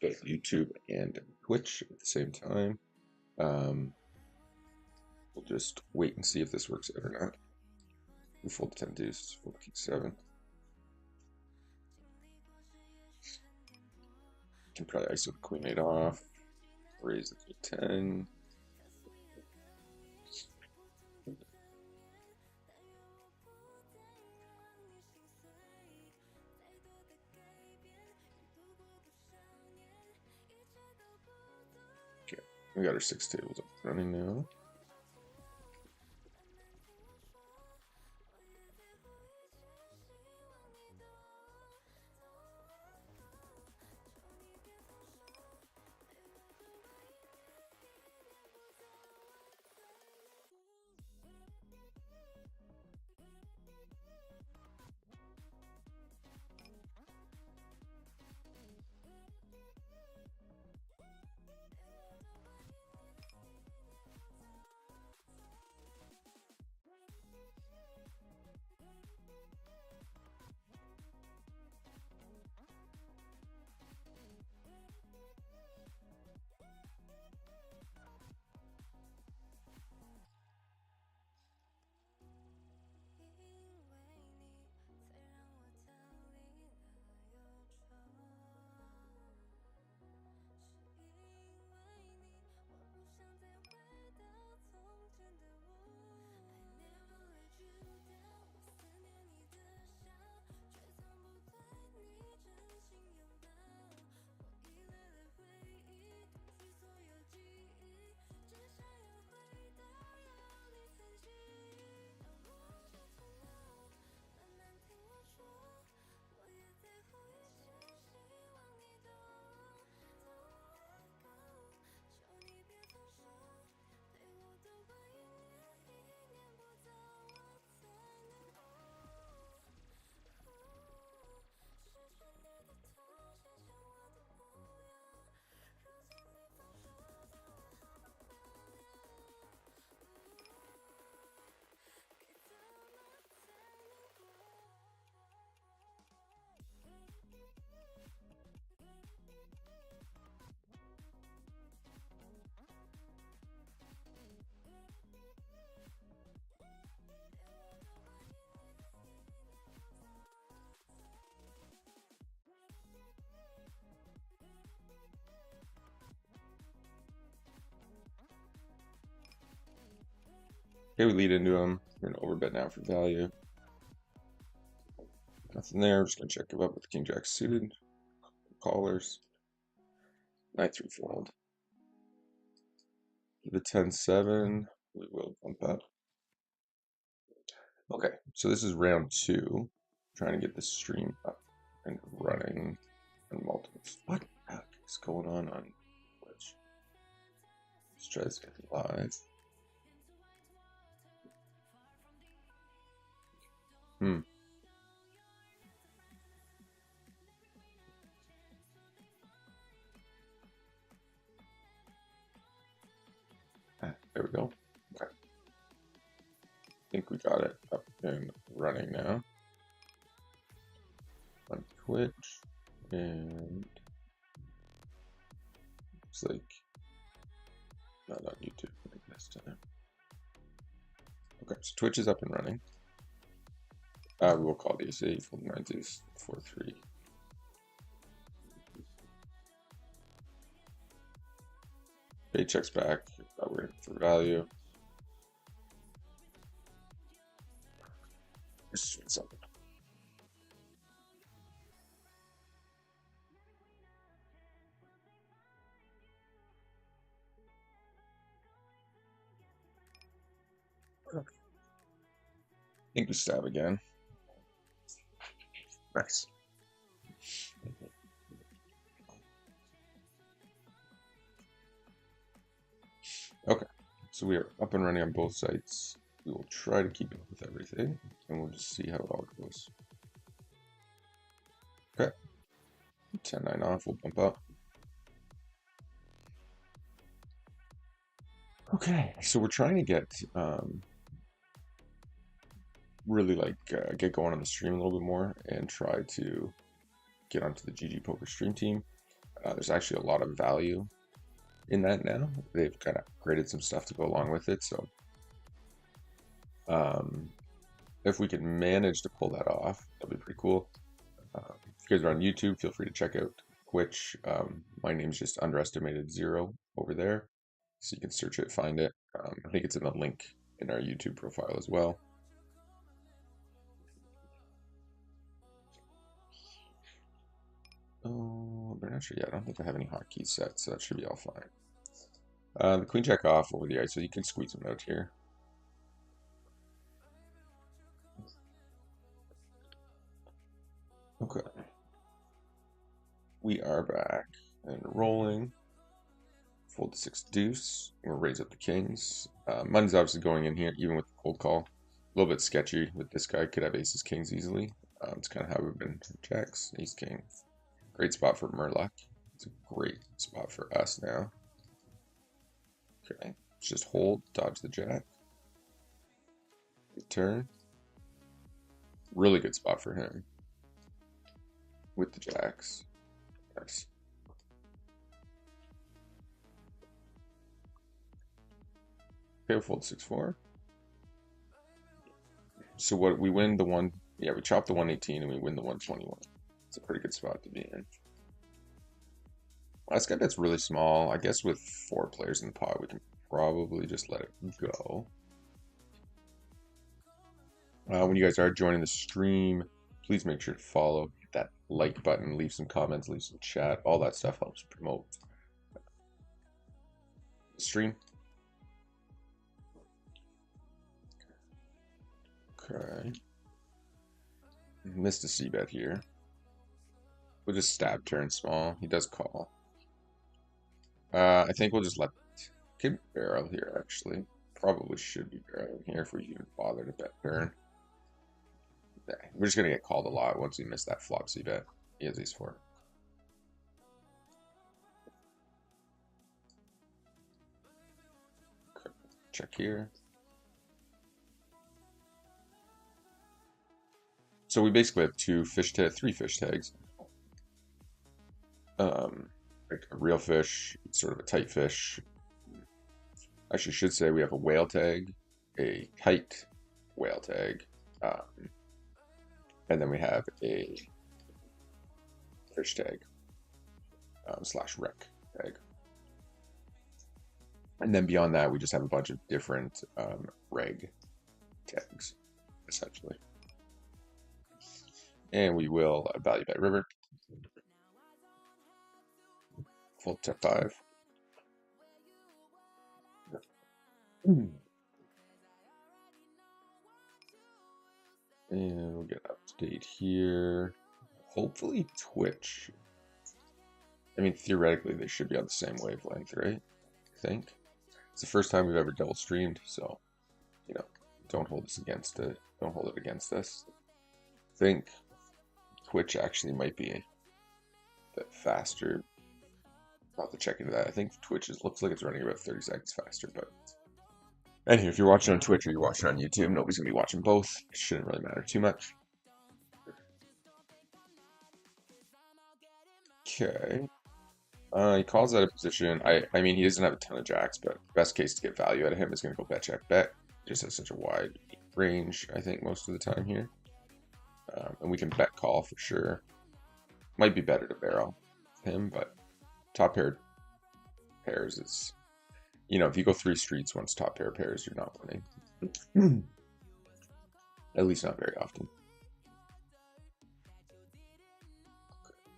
both YouTube and Twitch at the same time. We'll just wait and see if this works out or not. We fold 10 deuce, fold king 7. Can probably ISO the queen 8 off, raise the king 10. Okay, we got our 6 tables up running now. Okay, we lead into him. We're gonna overbet now for value. Nothing there. I'm just gonna check him up with king jack suited. Callers. Knight 3 fold. The 10-7. We will bump up. Okay, so this is round 2. Trying to get the stream up and running on multiples. What the heck is going on Twitch? Let's try this again live. There we go. Okay. I think we got it up and running now. On Twitch. And looks like not on YouTube this time. Okay, so Twitch is up and running. We will call the AC for 90s 4-3. Paychecks back. We're in for value. Let's do something. I think we stab again. Nice. Okay, so we are up and running on both sides. We will try to keep up with everything, and we'll just see how it all goes. Okay, 10-9 off, we'll bump up. Okay, so we're trying to get really get going on the stream a little bit more and try to get onto the GG Poker stream team. There's actually a lot of value in that now. They've kind of created some stuff to go along with it. So if we can manage to pull that off, that'll be pretty cool. If you guys are on YouTube, feel free to check out Twitch. My name's just Underestimated Zero over there. So you can search it, find it. I think it's in the link in our YouTube profile as well. Oh, they're not sure yet. I don't think I have any hotkeys set, so that should be all fine. The queen jack off over the ice, so you can squeeze them out here. Okay. We are back and rolling. Fold the 6 deuce. We'll raise up the kings. Money's obviously going in here, even with the cold call. A little bit sketchy with this guy. Could have aces, kings easily. It's kind of how we've been. Jacks, ace, king. Great spot for Murloc. It's a great spot for us now. Okay, just hold, dodge the jack. Good turn. Really good spot for him. With the jacks. Nice. Okay, we'll fold 6-4. So what we win the one, yeah, we chop the 118 and we win the 121. It's a pretty good spot to be in. This guy bet's really small. I guess with 4 players in the pot, we can probably just let it go. When you guys are joining the stream, please make sure to follow, hit that like button, leave some comments, leave some chat. All that stuff helps promote the stream. Okay. Missed a c-bet here. We'll just stab turn small. He does call. I think we'll just let kid barrel here, actually. Probably should be barreling here if we even bother to bet turn. Okay. We're just going to get called a lot once we miss that flop c-bet. He has ace-4. Okay. Check here. So we basically have 3 fish tags. Like a real fish, sort of a tight fish. Actually, should say we have a whale tag, a tight whale tag, and then we have a fish tag slash wreck tag. And then beyond that, we just have a bunch of different reg tags, essentially. And we will value bet river. Fold to 5. And we'll get up to date here. Hopefully Twitch. I mean, theoretically, they should be on the same wavelength, right? I think. It's the first time we've ever double streamed, so, you know, don't hold us against it. Don't hold it against us. I think Twitch actually might be a bit faster. I'll have to check into that. I think Twitch looks like it's running about 30 seconds faster, but anyway, if you're watching on Twitch or you're watching on YouTube, nobody's gonna be watching both. It shouldn't really matter too much. Okay. He calls out of position. I mean, he doesn't have a ton of jacks, but best case to get value out of him is going to go bet, check, bet. Just has such a wide range, I think, most of the time here. And we can bet call for sure. Might be better to barrel him, but top pair pairs is, you know, if you go 3 streets once top pair pairs, you're not winning. At least not very often.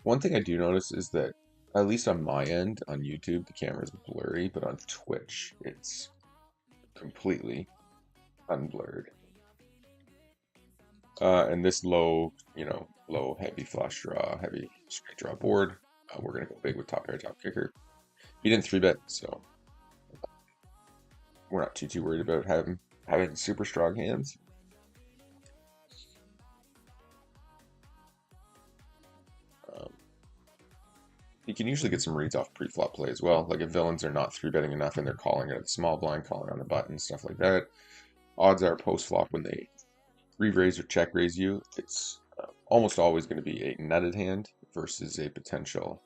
One thing I do notice is that, at least on my end, on YouTube, the camera is blurry, but on Twitch, it's completely unblurred. And this low, you know, low heavy flush draw, heavy straight draw board, we're going to go big with top pair, top kicker. He didn't 3-bet, so we're not too worried about having super strong hands. You can usually get some reads off pre-flop play as well. Like if villains are not 3-betting enough and they're calling it at the small blind, calling on the button, stuff like that. Odds are post-flop when they re-raise or check raise you, it's almost always going to be a nutted hand versus a potential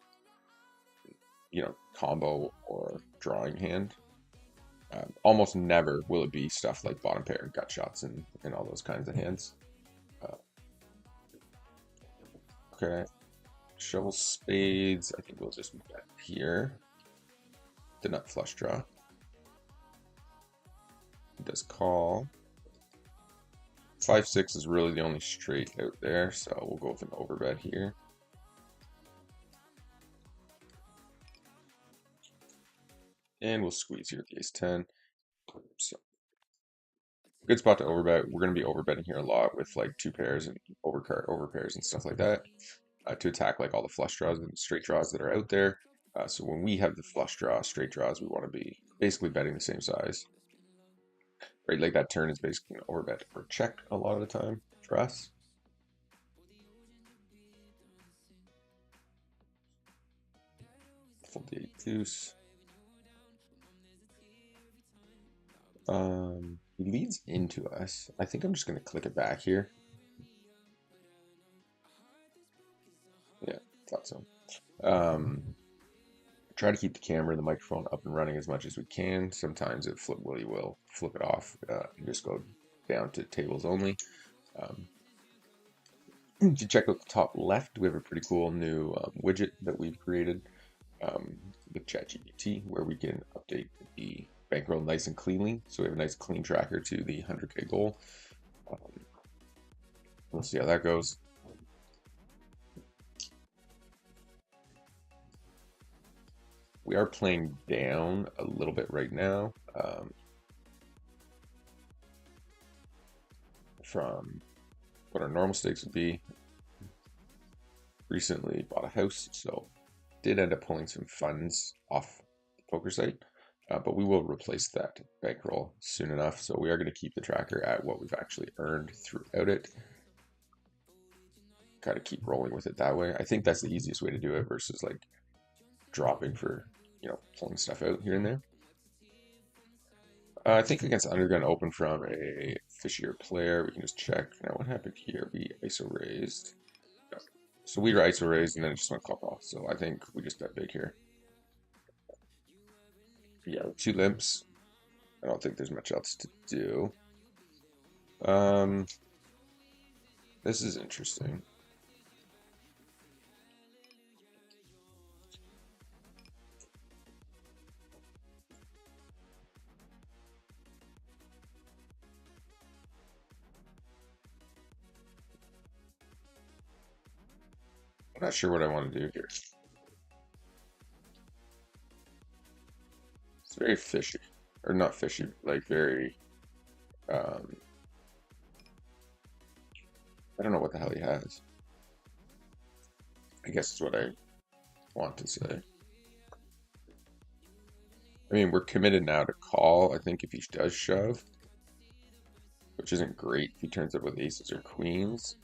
combo or drawing hand. Almost never will it be stuff like bottom pair, gut shots, and all those kinds of hands. Okay, shovel spades. I think we'll just bet here. The nut flush draw. It does call. 5-6 is really the only straight out there, so we'll go with an overbet here. And we'll squeeze here at the ace-10. So, good spot to overbet. We're going to be overbetting here a lot with like two pairs and over pairs and stuff like that to attack like all the flush draws and straight draws that are out there. So when we have the flush draw, straight draws, we want to be basically betting the same size. Right, like that turn is basically an overbet or check a lot of the time for us. Fold the 8 deuce. He leads into us. I think I'm just going to click it back here. Yeah, thought so. Try to keep the camera and the microphone up and running as much as we can. Sometimes we will flip it off and just go down to tables only. If you check out the top left, we have a pretty cool new widget that we've created with ChatGPT where we can update the bankroll nice and cleanly. So we have a nice clean tracker to the 100K goal. We'll see how that goes. We are playing down a little bit right now from what our normal stakes would be. Recently bought a house, so did end up pulling some funds off the poker site, but we will replace that bankroll soon enough. So we are going to keep the tracker at what we've actually earned throughout it. Kind of keep rolling with it that way. I think that's the easiest way to do it versus like dropping for, pulling stuff out here and there. I think against Undergun open from a fishier player, we can just check. Now what happened here? We ISO raised. So we were ISO raised and then it just went call off. So I think we just bet big here. Yeah, 2 limps. I don't think there's much else to do. This is interesting. I'm not sure what I want to do here. It's very fishy. Or not fishy, like very... I don't know what the hell he has. I guess is what I want to say. I mean, we're committed now to call, I think, if he does shove. Which isn't great if he turns up with aces or queens.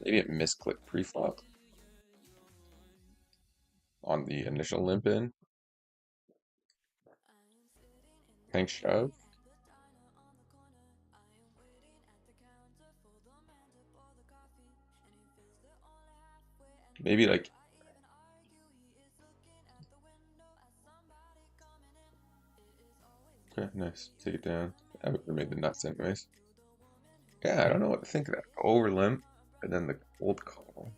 Maybe it misclicked pre-flop on the initial limp in. Thanks, shove. Maybe like... Okay, nice. Take it down. I would have made the nuts anyways. Yeah, I don't know what to think of that. Over limp, and then the cold call.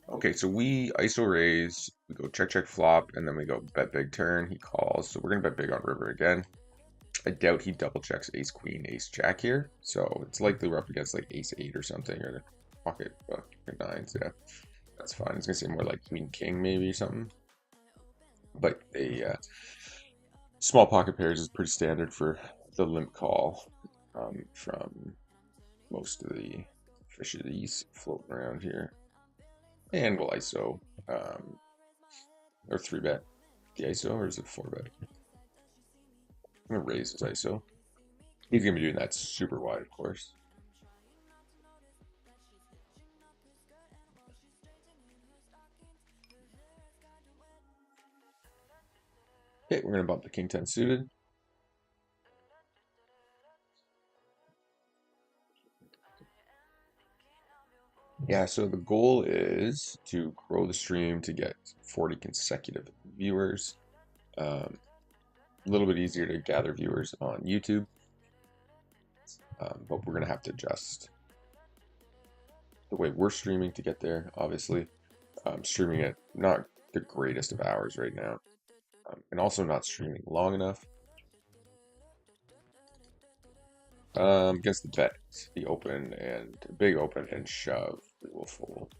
Okay, so we ISO raise, we go check, check, flop, and then we go bet big turn. He calls, so we're going to bet big on river again. I doubt he double checks ace queen, ace jack here, so it's likely we're up against like ace 8 or something, or pocket nines. Yeah, that's fine. It's going to say more like queen king maybe or something. But a small pocket pairs is pretty standard for the limp call from most of the fishies floating around here. And we'll ISO or 3-bet the ISO, or is it 4-bet? I'm gonna raise his ISO. He's gonna be doing that super wide, of course. Okay, we're gonna bump the king 10 suited. Yeah, so the goal is to grow the stream to get 40 consecutive viewers. A little bit easier to gather viewers on YouTube, but we're going to have to adjust the way we're streaming to get there, obviously. Streaming at not the greatest of hours right now, and also not streaming long enough. Against the bet, the open and big open and shove, we will fold.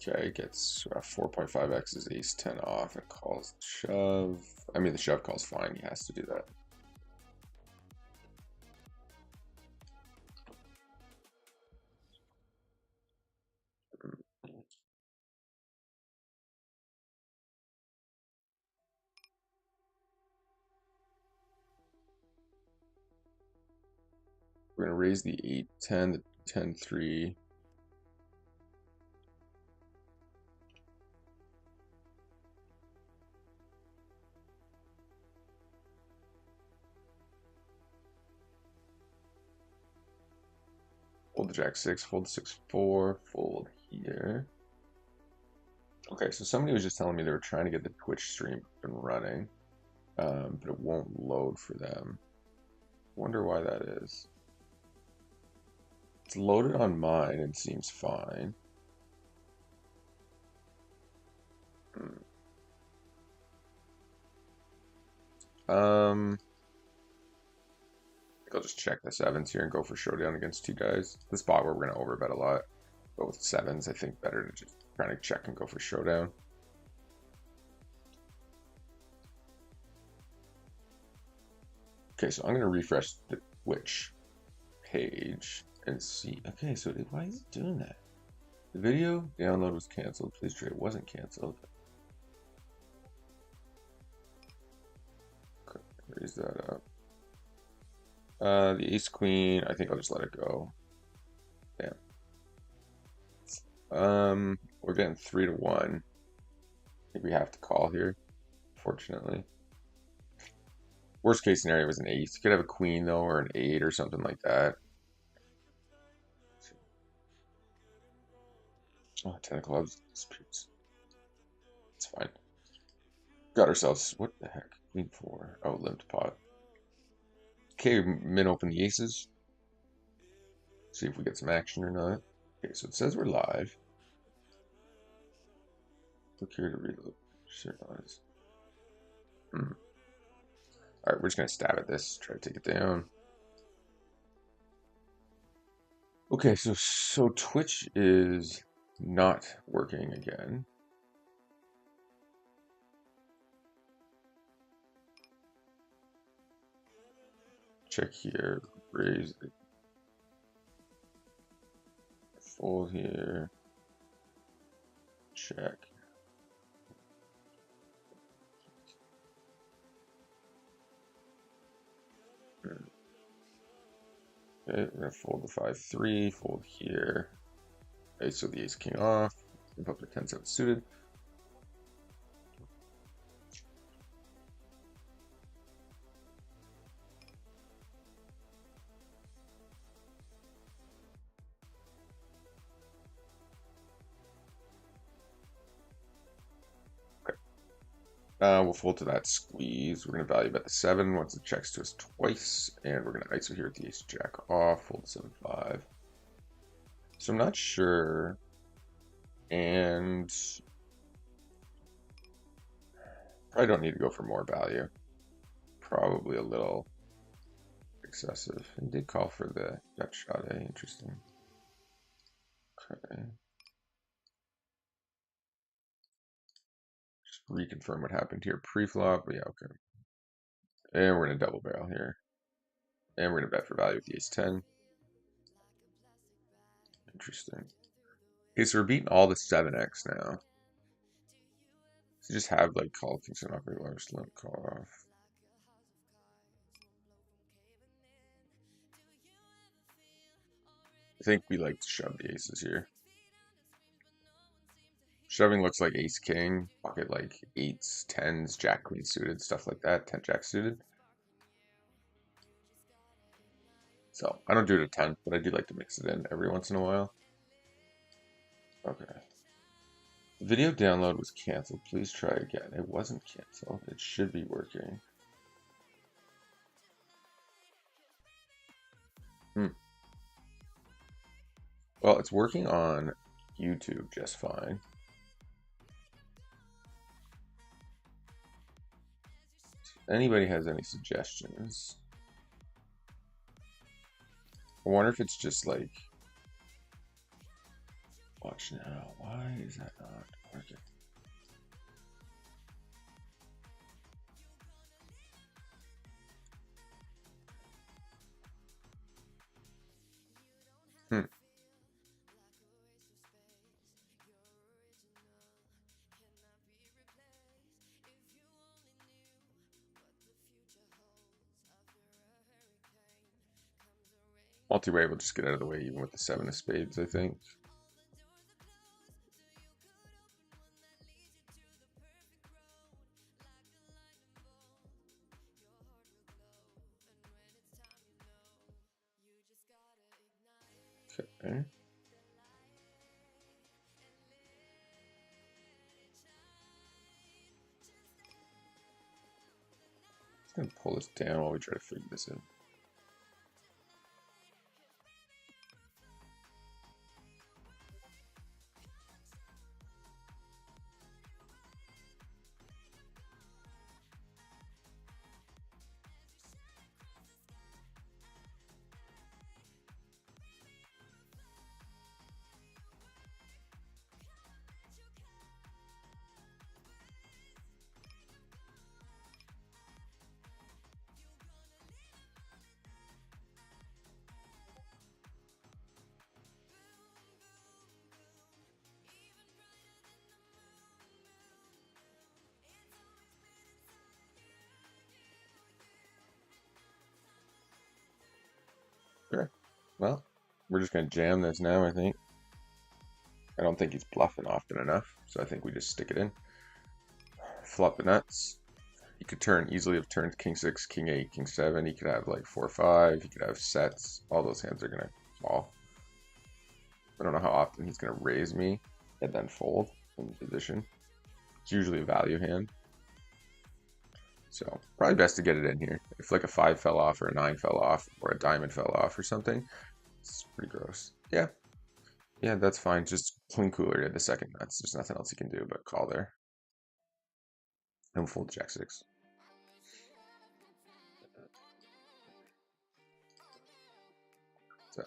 Okay, gets 4.5x is ace 10 off and calls the shove. I mean, the shove calls fine, he has to do that. We're going to raise the 8-10, the 10-3. Fold the jack-6, fold the 6-4, fold here. Okay, so somebody was just telling me they were trying to get the Twitch stream up and running, but it won't load for them. Wonder why that is. It's loaded on mine and seems fine. I think I'll just check the sevens here and go for showdown against two guys. The spot where we're gonna overbet a lot, but with sevens, I think better to just kind of check and go for showdown. Okay, so I'm gonna refresh the Twitch page and see. Okay, so why is it doing that? The video download was canceled. Please try it wasn't canceled. Okay, raise that up. The ace queen, I think I'll just let it go. Damn. We're getting 3-1. I think we have to call here, fortunately. Worst case scenario was an ace. You could have a queen though, or an 8 or something like that. Oh, 10 of clubs. It's fine. Got ourselves, what the heck? Queen 4. Oh, limped pot. Okay, min open the aces. See if we get some action or not. Okay, so it says we're live. Click here to reload. Serialize. Alright, we're just gonna stab at this, try to take it down. Okay, so Twitch is not working again. Check here, raise it. Fold here. Check. Okay, we're gonna fold the 5-3, fold here. Okay, so the ace king off. We put the 10-7 suited. We'll fold to that squeeze. We're going to value bet the 7 once it checks to us twice. And we're going to ISO here with the ace jack off, fold the 7-5. So I'm not sure. And probably don't need to go for more value. Probably a little excessive. He did call for the gut shot, eh? Interesting. Okay. Just reconfirm what happened here pre-flop. Yeah, okay. And we're going to double barrel here. And we're going to bet for value with the ace-10. Interesting. Okay, so we're beating all the 7x now. So just have like call kings and off, large limp call off. I think we like to shove the aces here. Shoving looks like ace king, pocket like eights, tens, jack queen suited, stuff like that, 10 jack suited. So I don't do it a ton, but I do like to mix it in every once in a while. Okay. The video download was canceled. Please try again. It wasn't canceled. It should be working. Well, it's working on YouTube just fine. If anybody has any suggestions? I wonder if it's just like, watch now. Why is that not working? Hmm. Multi-way will just get out of the way even with the 7 of spades, I think. Okay. Just gonna pull this down while we try to figure this in. Sure. Well, we're just gonna jam this now, I think. I don't think he's bluffing often enough, so I think we just stick it in. Flop the nuts. He could easily have turned king 6, king 8, king 7. He could have like 4 5. He could have sets. All those hands are going to fall. I don't know how often he's going to raise me and then fold in position. It's usually a value hand. So probably best to get it in here. If like a 5 fell off or a 9 fell off or a diamond fell off or something, it's pretty gross. Yeah. Yeah, that's fine. Just clean cooler at the second nuts. There's nothing else you can do but call there. And fold jack 6. So,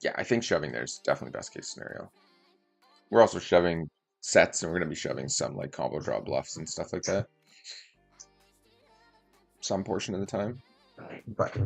yeah, I think shoving there is definitely best case scenario. We're also shoving sets, and we're going to be shoving some like combo draw bluffs and stuff like that. Some portion of the time. But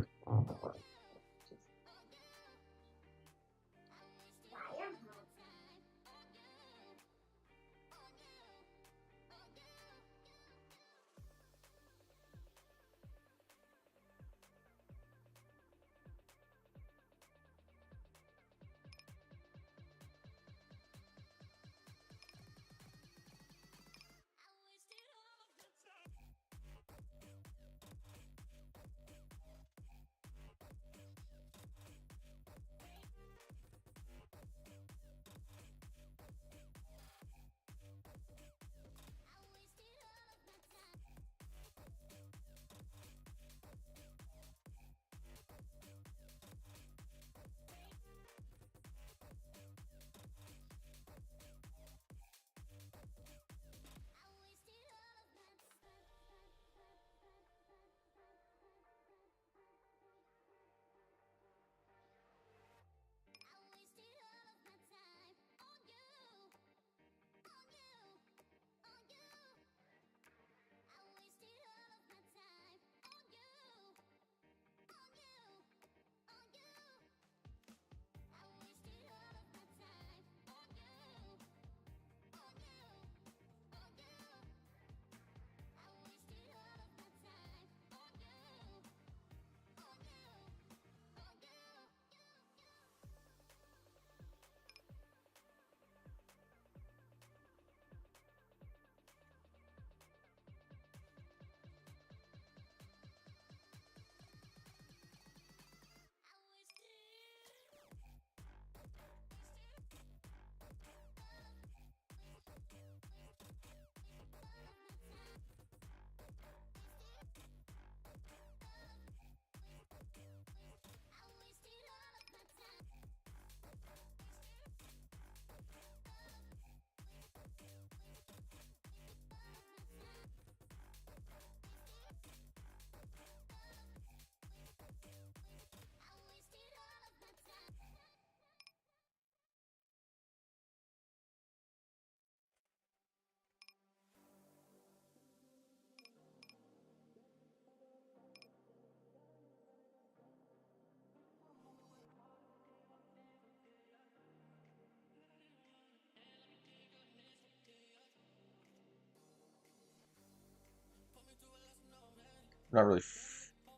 not really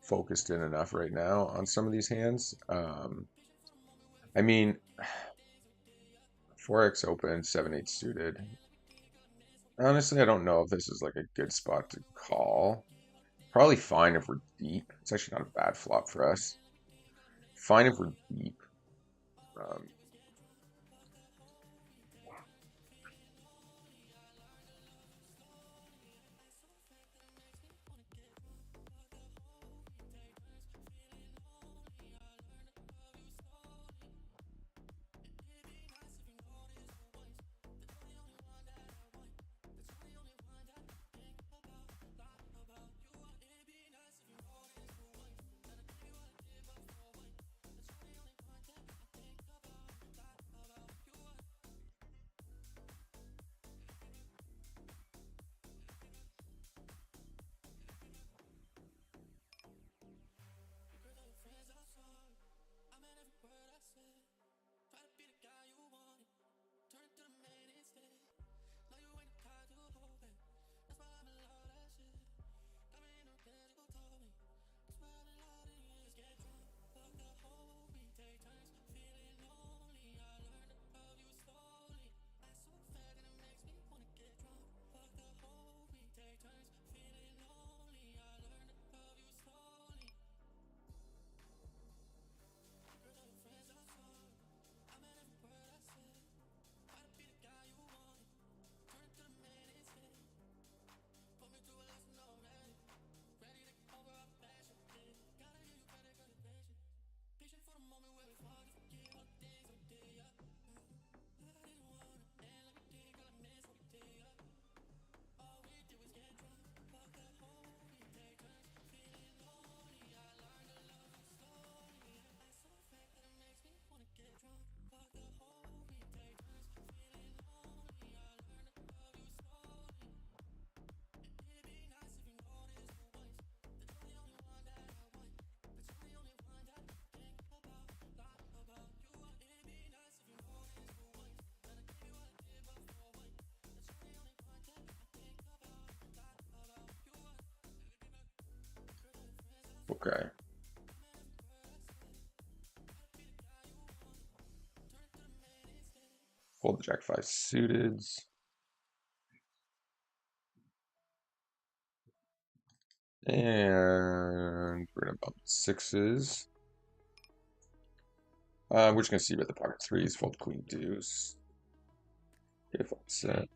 focused in enough right now on some of these hands. I mean, 4x open, 7-8 suited. Honestly, I don't know if this is like a good spot to call. Probably fine if we're deep. It's actually not a bad flop for us. Fine if we're deep. Um, okay. Fold the Jack 5 suited. And we're gonna bump sixes. We're just gonna see about the pocket threes, fold queen deuce. Okay, flop set.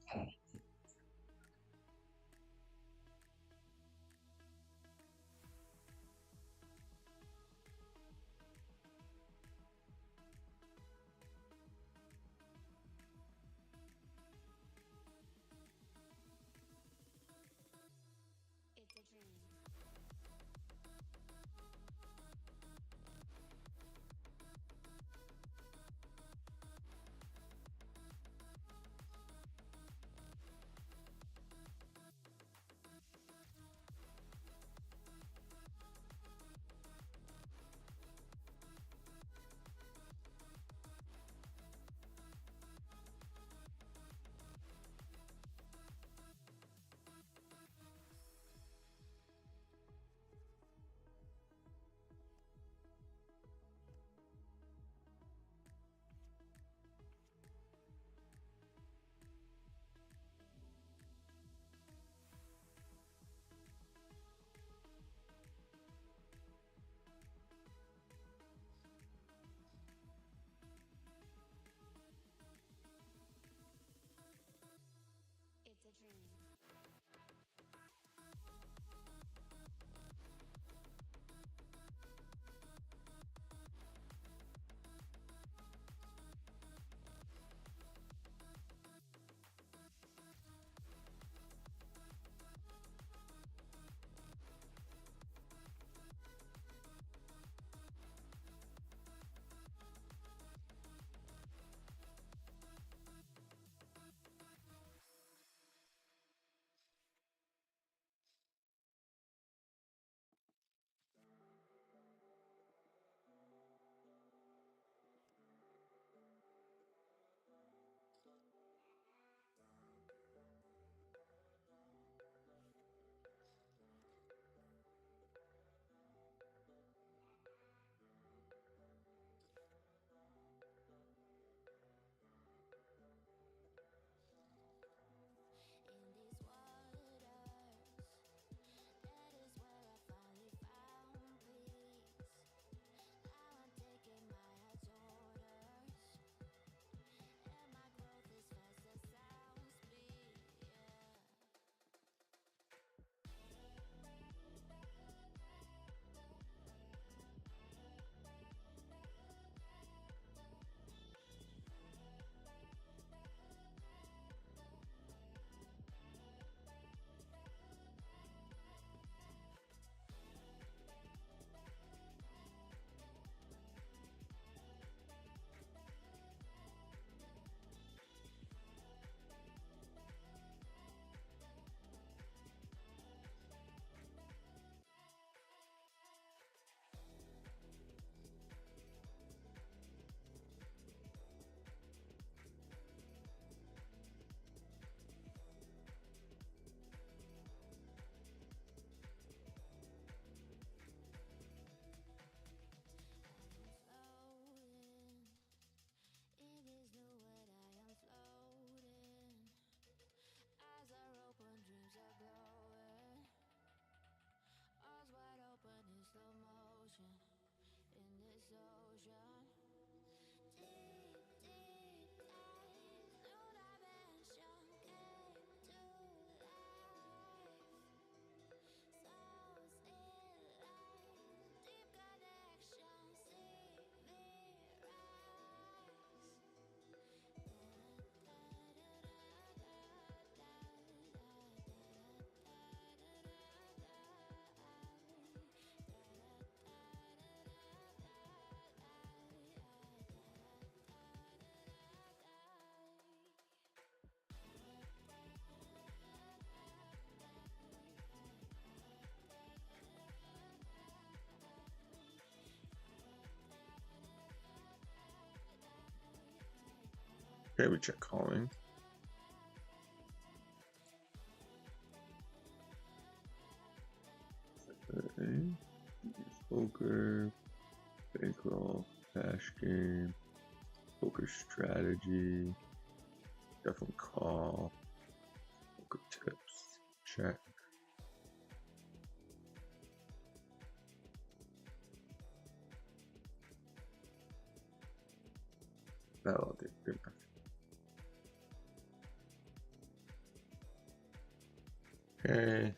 Okay, we check calling. Okay. Poker, bankroll, cash game, poker strategy, definitely call, poker tips, check. That'll do. Good enough. Okay.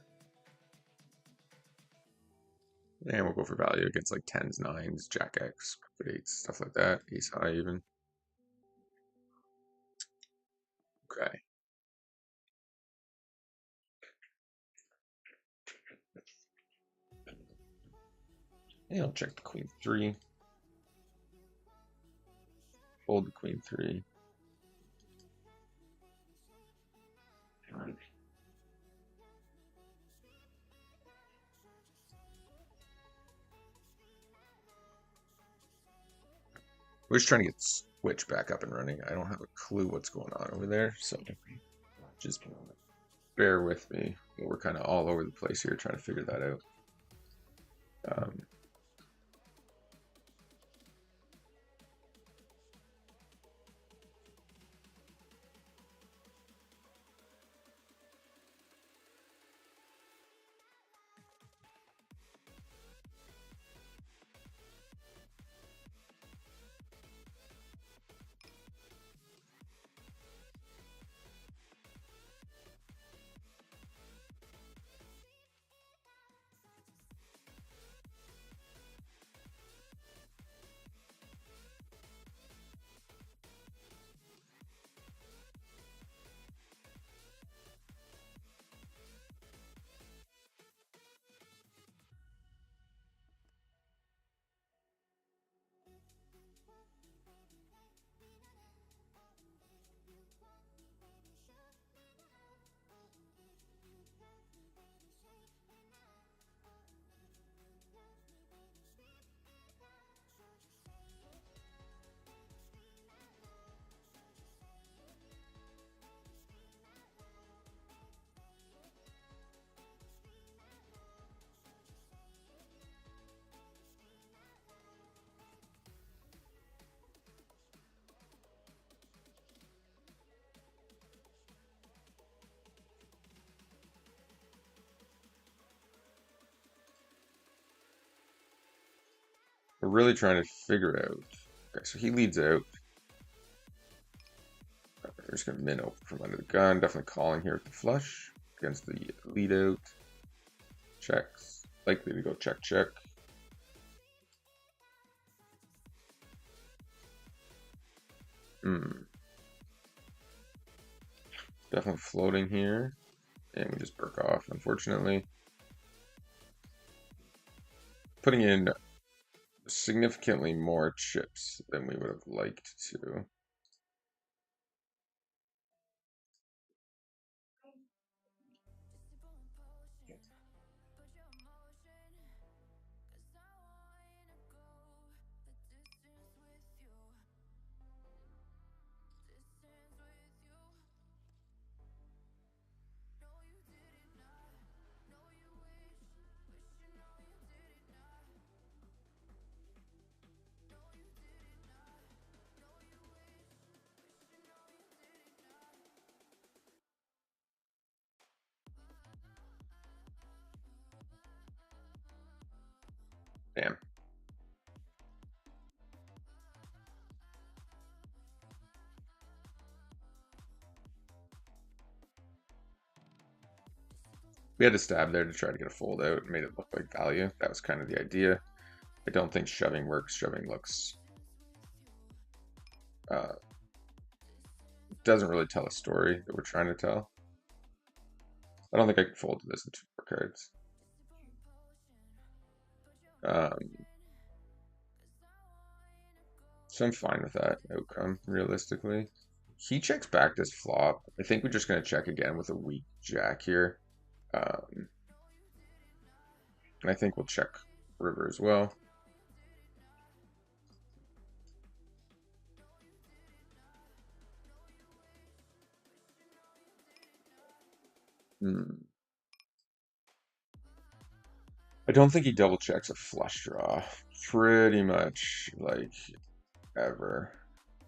And we'll go for value against like 10s, 9s, Jack X, 8s, stuff like that. Ace high even. Okay. And I'll check the queen 3. Fold the queen 3. We're just trying to get Switch back up and running. I don't have a clue what's going on over there, so just bear with me. We're kind of all over the place here trying to figure that out. We're really trying to figure out. Okay, so he leads out. We're just going to min open from under the gun. Definitely calling here with the flush against the lead out. Checks. Likely to go check, check. Definitely floating here. And we just broke off, unfortunately. Putting in significantly more chips than we would have liked to. Damn. We had to stab there to try to get a fold out. Made it look like value. That was kind of the idea. I don't think shoving works. Shoving looks... doesn't really tell a story that we're trying to tell. I don't think I can fold to this in 2 more cards. So I'm fine with that outcome, realistically. He checks back this flop. I think we're just going to check again with a weak jack here. And I think we'll check river as well. I don't think he double checks a flush draw. Pretty much like ever.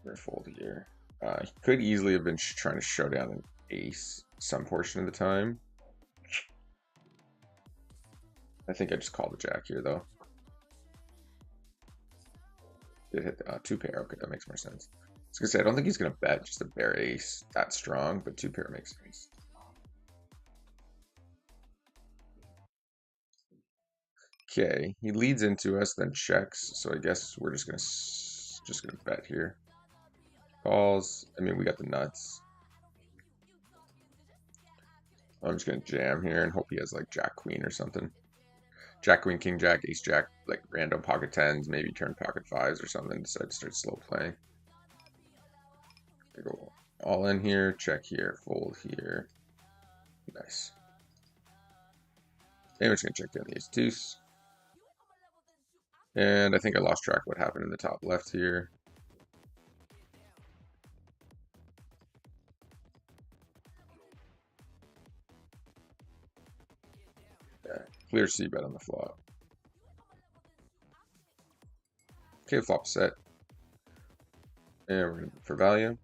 We're fold here. He could easily have been trying to show down an ace some portion of the time. I think I just call the jack here though. Did hit the 2 pair. Okay, that makes more sense. I was gonna say I don't think he's gonna bet just a bare ace that strong, but 2 pair makes sense. Okay, he leads into us, then checks. So I guess we're just gonna bet here. Calls. I mean, we got the nuts. I'm just gonna jam here and hope he has like Jack Queen or something. Jack Queen King Jack Ace Jack, like random pocket tens, maybe turn pocket fives or something. Decide to start slow playing. I go all in here, check here, fold here. Nice. And we're just gonna check down the ace deuce. And I think I lost track of what happened in the top left here. Yeah, clear C bet on the flop. Okay, flop set. And we're gonna for value.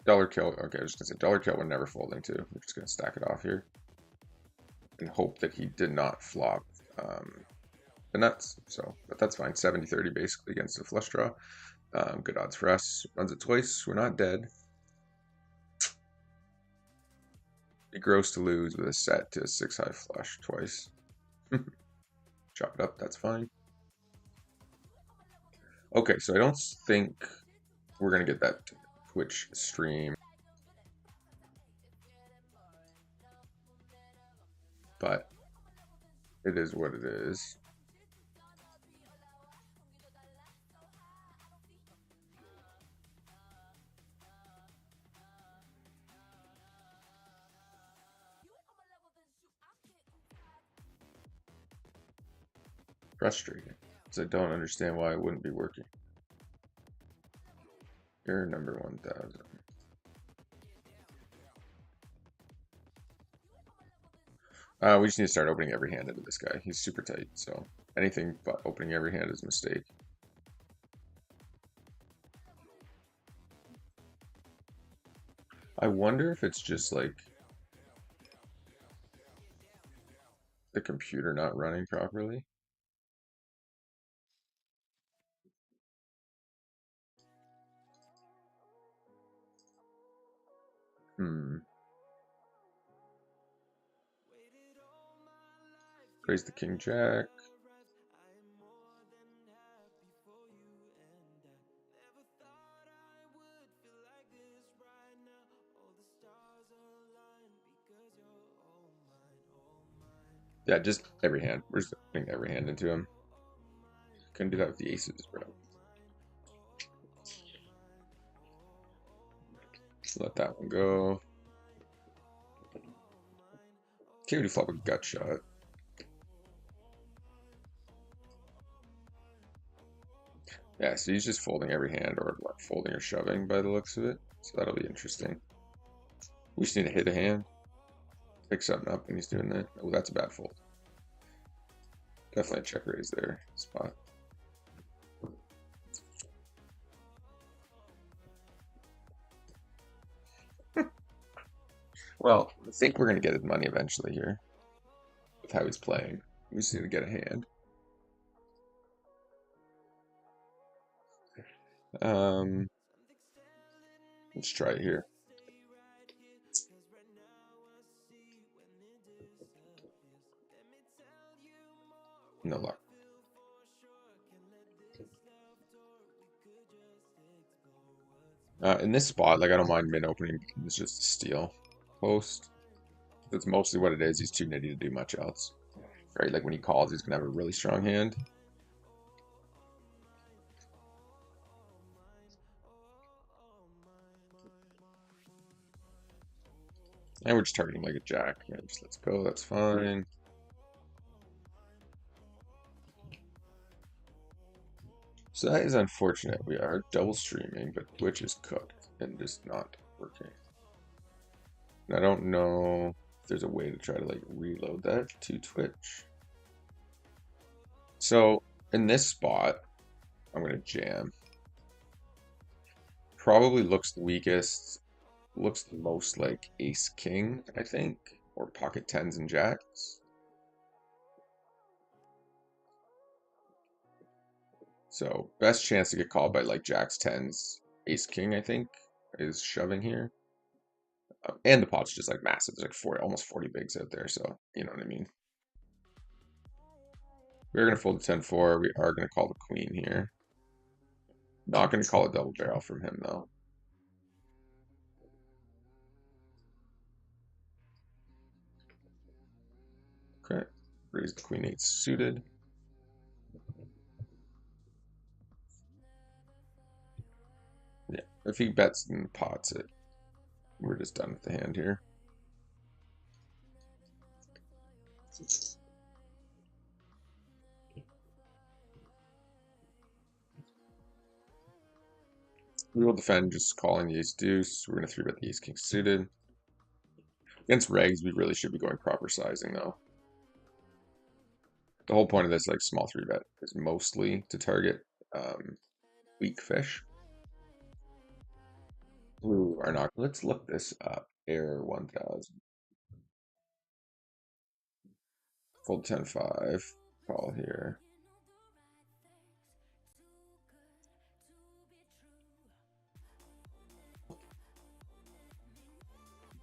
Dollar kill. Okay, I was just gonna say dollar kill we're never folding to. We're just gonna stack it off here. And hope that he did not flop the nuts. So, but that's fine. 70-30 basically against a flush draw. Good odds for us. Runs it twice. We're not dead. Be gross to lose with a set to a 6-high flush twice. Chop it up. That's fine. Okay, so I don't think we're gonna get that Twitch stream, but it is what it is. Frustrating, because I don't understand why it wouldn't be working. Error number 1000. We just need to start opening every hand into this guy. He's super tight, so anything but opening every hand is a mistake. I wonder if it's just like the computer not running properly. Raise the king jack. Yeah, just every hand. We're just putting every hand into him. Couldn't do that with the aces, bro. Just let that one go. Can't really flop a gut shot. Yeah, so he's just folding every hand, or what, folding or shoving by the looks of it. So that'll be interesting. We just need to hit a hand. Pick something up, and he's doing that. Oh, that's a bad fold. Definitely a check raise there. Spot. Well, I think we're going to get his money eventually here. With how he's playing. We just need to get a hand. Let's try it here. No luck. In this spot, like I don't mind mid opening. It's just a steal post. That's mostly what it is. He's too nitty to do much else. Right? Like when he calls, he's gonna have a really strong hand. And we're just targeting like a jack. Yeah, just let's go. That's fine. So that is unfortunate. We are double streaming, but Twitch is cooked and just not working. And I don't know if there's a way to try to like reload that to Twitch. So in this spot, I'm gonna jam. Probably looks the weakest. Looks the most like ace king, I think, or pocket tens and jacks. So best chance to get called by like jacks, tens, ace king, I think, is shoving here. And the pot's just like massive. There's like 40, almost 40 bigs out there, so you know what I mean. We're gonna fold the 10-4. We are gonna call the queen here. Not gonna call a double barrel from him though. Okay, raise the queen 8 suited. Yeah, if he bets and pots it, we're just done with the hand here. We will defend just calling the ace deuce. We're gonna 3-bet the ace king suited. Against regs, we really should be going proper sizing though. The whole point of this like small 3-bet is mostly to target weak fish. Blue are not. Let's look this up. Error 1000. Fold 10-5. Call here.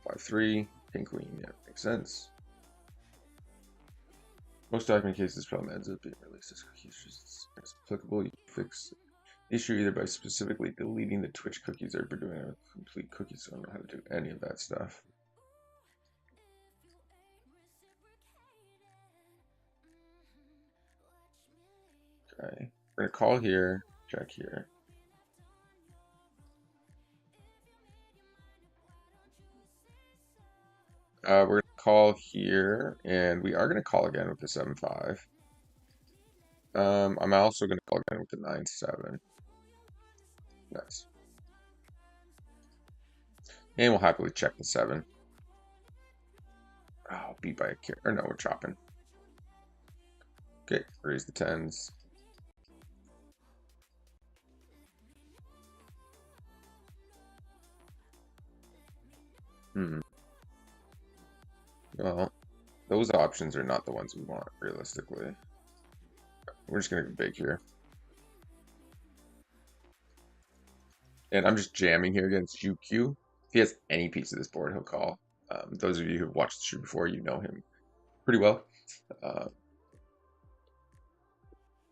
Five three. King queen. Yeah, makes sense. Most document cases problem ends up being released as cookies. It's applicable. You fix the issue either by specifically deleting the Twitch cookies or by doing a complete cookies. So I don't know how to do any of that stuff. Okay. We're gonna call here, check here. We're gonna call here, and we are gonna call again with the 7-5. I'm also gonna call again with the 9-7. Nice. And we'll happily check the 7. Oh, beat by a carry. Or no, we're chopping. Okay, raise the 10s. Well, those options are not the ones we want, realistically. We're just gonna go big here. And I'm just jamming here against GQ. If he has any piece of this board, he'll call. Those of you who've watched the show before, you know him pretty well.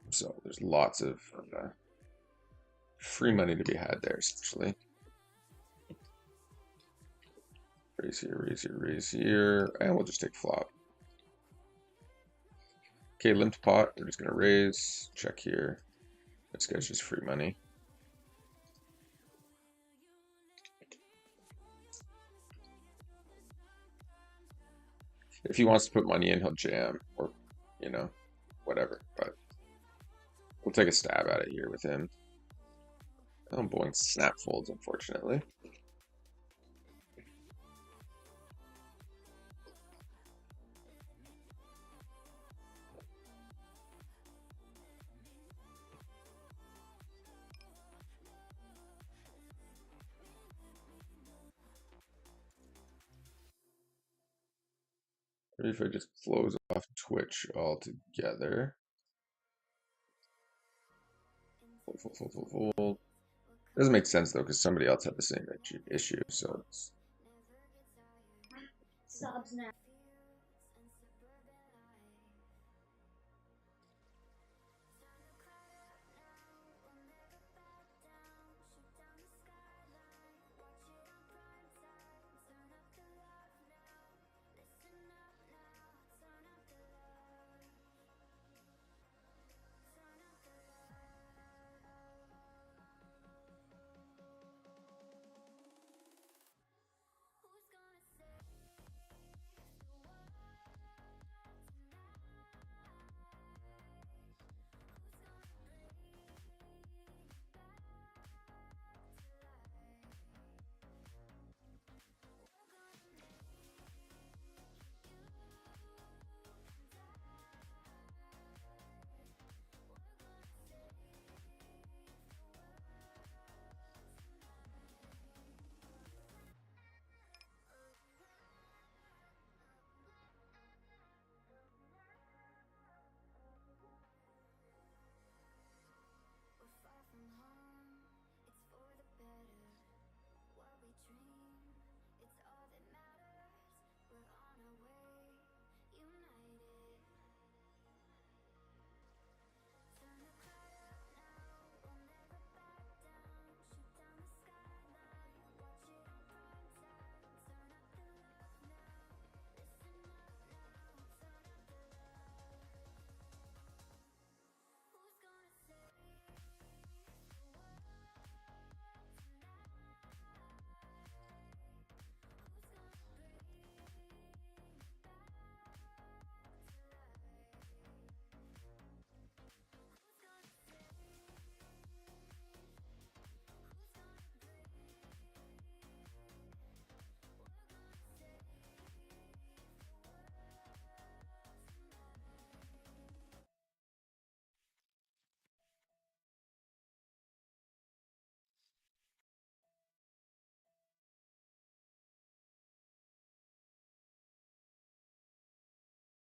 So there's lots of free money to be had there, essentially. Raise here, raise here, raise here, and we'll just take flop. Okay, limped pot, we're just gonna raise, check here. This guy's just free money. If he wants to put money in, he'll jam, or, you know, whatever, but we'll take a stab at it here with him. Oh, boy, snap folds, unfortunately. Maybe if I just close off Twitch altogether. Fold. Doesn't make sense though, because somebody else had the same issue, so it's. Sobs now.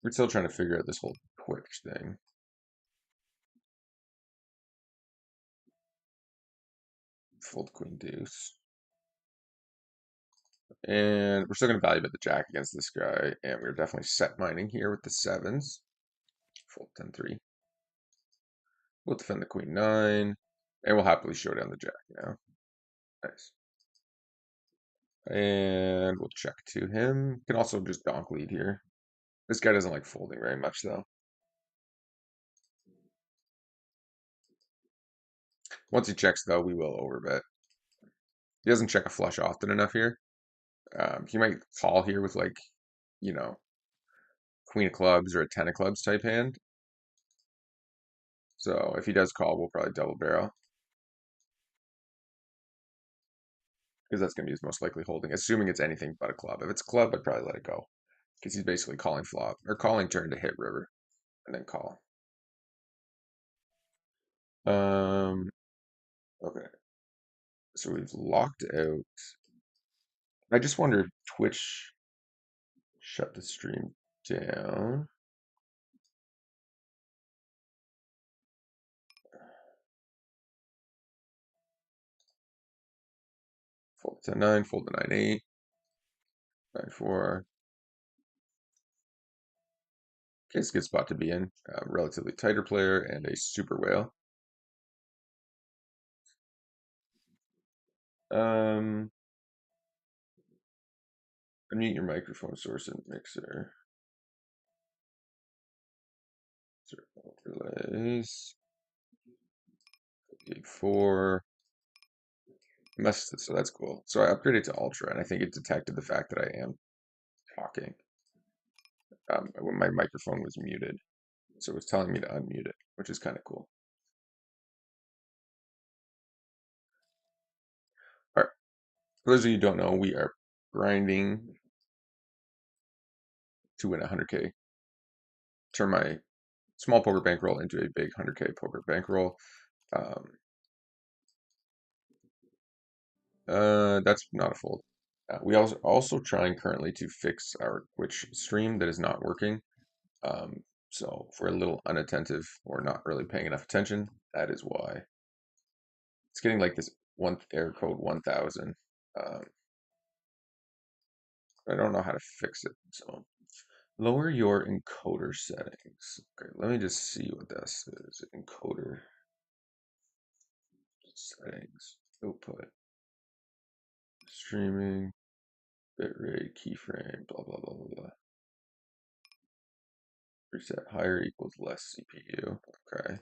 We're still trying to figure out this whole Twitch thing. Fold queen deuce. And we're still going to value bet the jack against this guy. And we're definitely set mining here with the sevens. Fold 10-3. We'll defend the queen 9. And we'll happily show down the jack now. Nice. And we'll check to him. Can also just donk lead here. This guy doesn't like folding very much, though. Once he checks, though, we will overbet. He doesn't check a flush often enough here. He might call here with, like, you know, queen of clubs or a 10 of clubs type hand. So if he does call, we'll probably double barrel. Because that's going to be his most likely holding, assuming it's anything but a club. If it's a club, I'd probably let it go. Because he's basically calling flop, or calling turn to hit river, and then call. Okay. So we've locked out. I just wonder if Twitch shut the stream down. Fold to 9, fold to 9-8, 9-4. Okay, it's a good spot to be in. Relatively tighter player and a super whale. Unmute your microphone source and mixer. Overlays. Gig 4. Messed it, so that's cool. So I upgraded to Ultra, and I think it detected the fact that I am talking. When my microphone was muted. So it was telling me to unmute it, which is kind of cool. All right. For those of you who don't know, we are grinding to win 100K. Turn my small poker bankroll into a big 100K poker bankroll. That's not a fold. We also trying currently to fix our Twitch stream that is not working. So if we're a little unattentive or not really paying enough attention, that is why. It's getting like this one error code 1000. I don't know how to fix it. So lower your encoder settings. Okay, let me just see what this is. Encoder settings. Output. Streaming. Bitrate. Keyframe. Blah, blah, blah, blah, blah. Reset higher equals less CPU. Okay.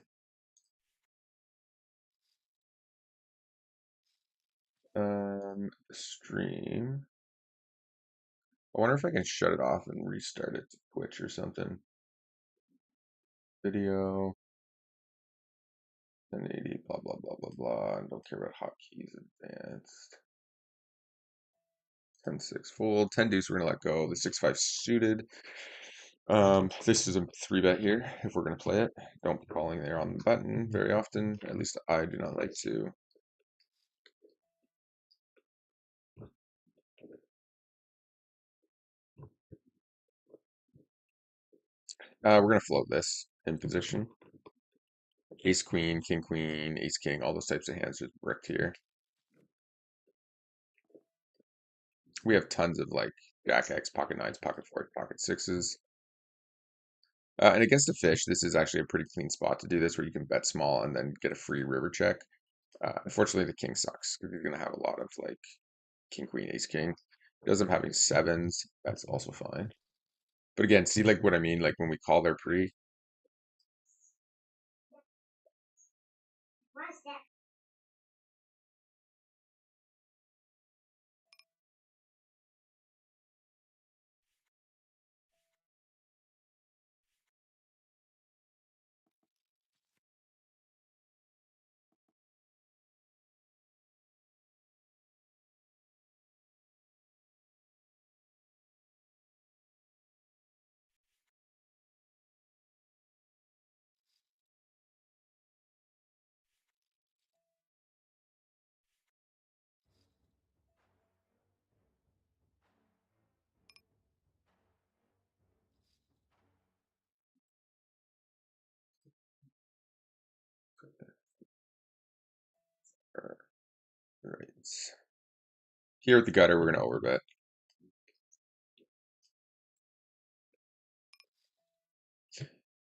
Stream. I wonder if I can shut it off and restart it to Twitch or something. Video. 1080, blah, blah, blah, blah, blah. I don't care about hotkeys advanced. 10-6 fold. 10 deuce, we're going to let go. The 6-5 suited. This is a 3-bet here if we're going to play it. Don't be calling there on the button very often. At least I do not like to. We're going to float this in position. Ace queen, king queen, ace king, all those types of hands just bricked here. We have tons of like jack X, pocket nines, pocket fours, pocket sixes. And against a fish, this is actually a pretty clean spot to do this where you can bet small and then get a free river check. Unfortunately, the king sucks because you're going to have a lot of like king, queen, ace, king. It does up having sevens. That's also fine. But again, see like what I mean? Like when we call their pre, Right. Here at the gutter, we're gonna overbet.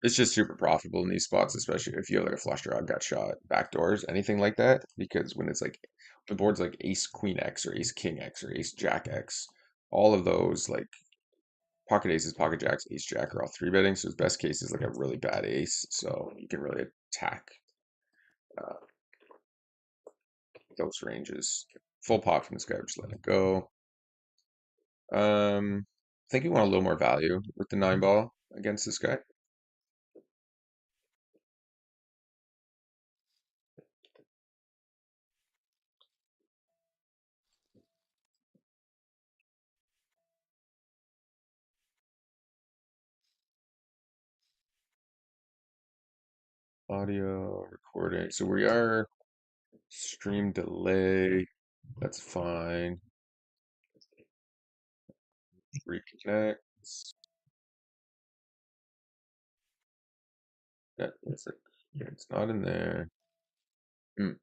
It's just super profitable in these spots, especially if you have like a flush draw, gut shot, backdoors, anything like that. Because when it's like the board's like ace queen X or ace king X or ace jack X, all of those like pocket aces, pocket jacks, ace jack are all three betting. So his best case is like a really bad ace, so you can really attack uh, those ranges. Full pot from this guy, just let it go. I think you want a little more value with the nine ball against this guy. Audio recording. So we are stream delay. That's fine. Reconnect. It's not in there. Hmm,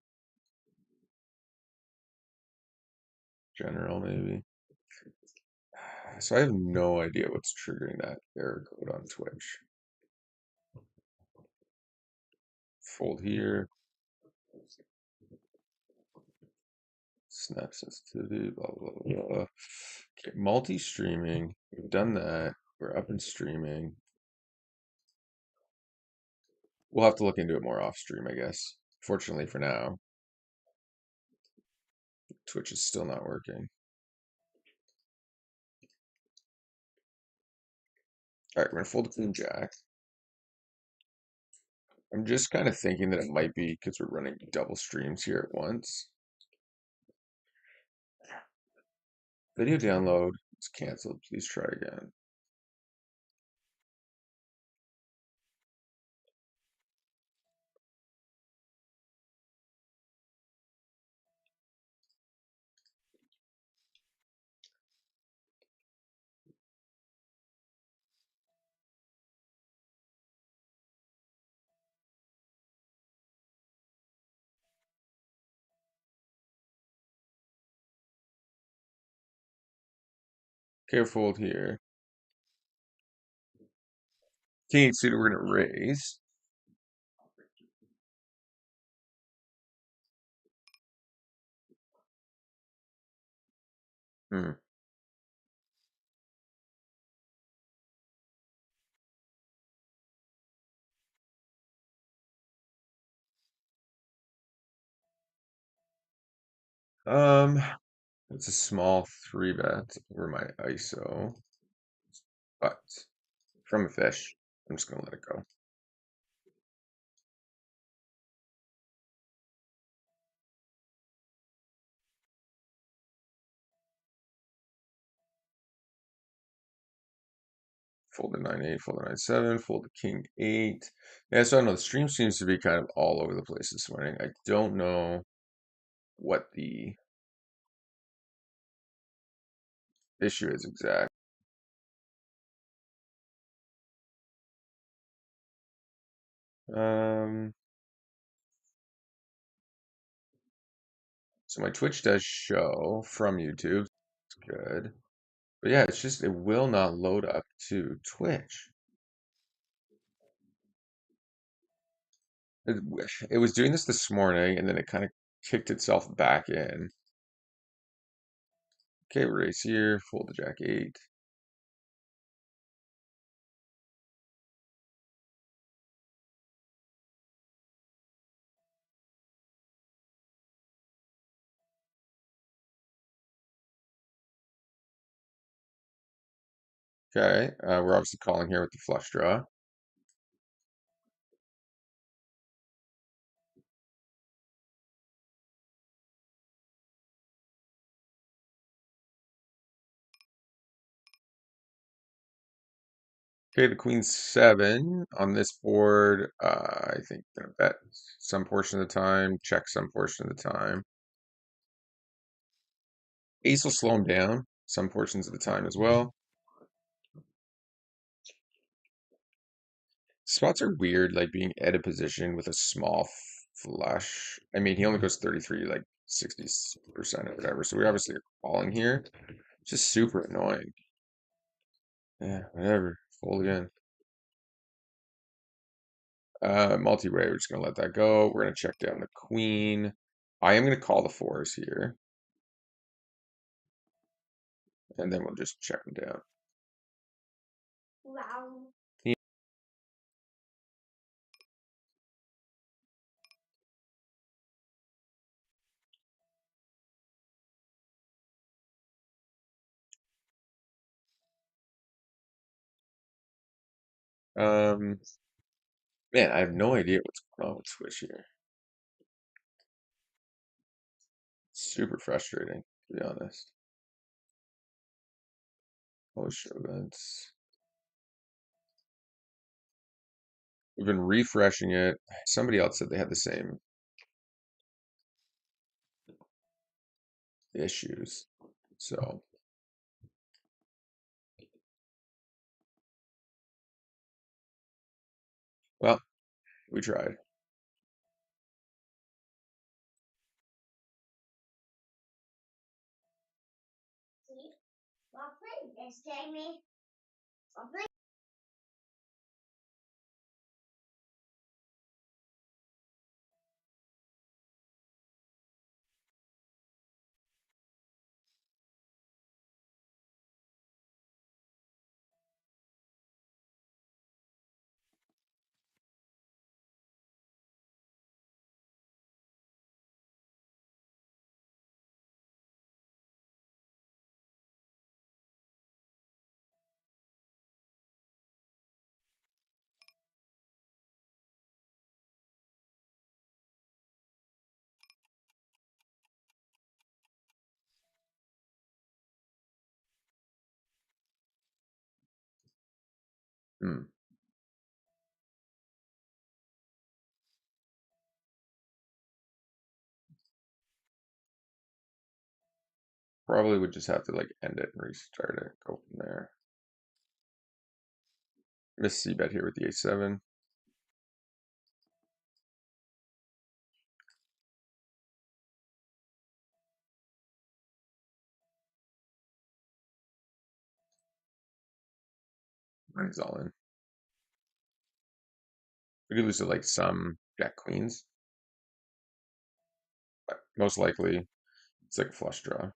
general maybe. So I have no idea what's triggering that error code on Twitch. Fold here. Snap sensitivity, blah, blah, blah, blah. Okay, multi-streaming. We've done that. We're up and streaming. We'll have to look into it more off stream, I guess. Fortunately for now, Twitch is still not working. All right, we're gonna fold the queen jack. I'm just kind of thinking that it might be because we're running double streams here at once. Video download is canceled. Please try again. Okay, fold here. King eight suited, we're gonna raise. Hmm. Um, it's a small three bet over my ISO, but from a fish, I'm just gonna let it go. Fold the 9-8, fold the 9-7, fold the king 8. Yeah, so I don't know. The stream seems to be kind of all over the place this morning. I don't know what the issue is exactly. Um, so my Twitch does show from YouTube. It's good. But yeah, it's just it will not load up to Twitch. It, it was doing this morning, and then it kind of kicked itself back in. Okay, raise here, fold the jack 8. Okay, we're obviously calling here with the flush draw. Okay, the queen 7 on this board. I think gonna bet some portion of the time, check some portion of the time. Ace will slow him down some portions of the time as well. Spots are weird, like being at a position with a small flush. I mean, he only goes 33, like 60% or whatever. So we obviously are calling here. It's just super annoying. Yeah, whatever. Fold again. Multi-way, we're just gonna let that go. We're gonna check down the queen. I am gonna call the fours here, and then we'll just check them down. Wow. Um, Man, I have no idea what's going on with Switch here. Super frustrating, to be honest. Holy show events. We've been refreshing it. Somebody else said they had the same issues. So, well, we tried. See? Well, please, just take me. Well, please. Hmm. Probably would just have to like end it and restart it. Go from there. Miss C bet here with the A7. Mine's all in. We could lose to like some Jack Queens, but most likely it's like a flush draw.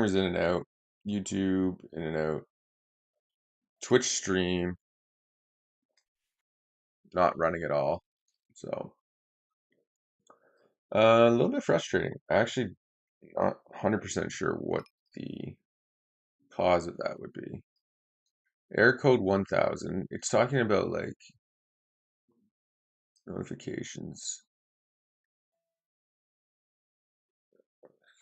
Cameras in and out. YouTube in and out. Twitch stream not running at all. So a little bit frustrating. Actually, not 100% sure what the cause of that would be. Error code 1000. It's talking about like notifications.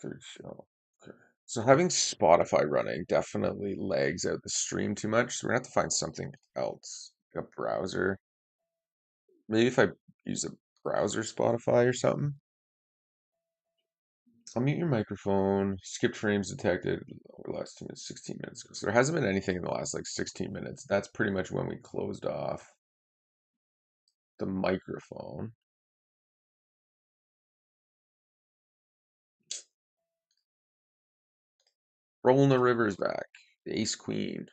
Third show. Okay. So having Spotify running definitely lags out the stream too much. So we're gonna have to find something else. A browser. Maybe if I use a browser Spotify or something. Unmute your microphone. Skipped frames detected over the last 2 minutes, 16 minutes. So there hasn't been anything in the last like 16 minutes. That's pretty much when we closed off the microphone. Rolling the rivers back. The ace queen.